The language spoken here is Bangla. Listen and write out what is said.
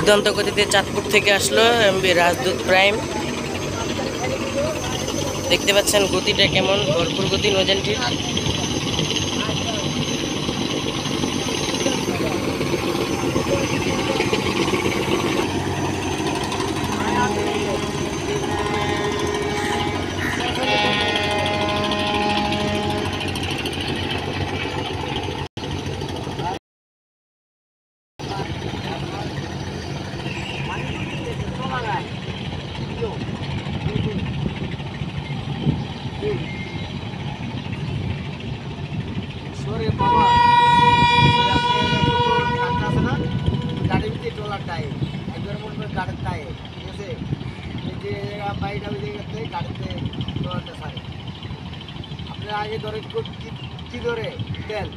দুর্দান্ত গতিতে চাঁদপুর থেকে আসলো এমবি রাজদূত প্রাইম। দেখতে পাচ্ছেন গতিটা কেমন, ভরপুর গতি নৌযানটির। আগে ধরে কি ধরে তেল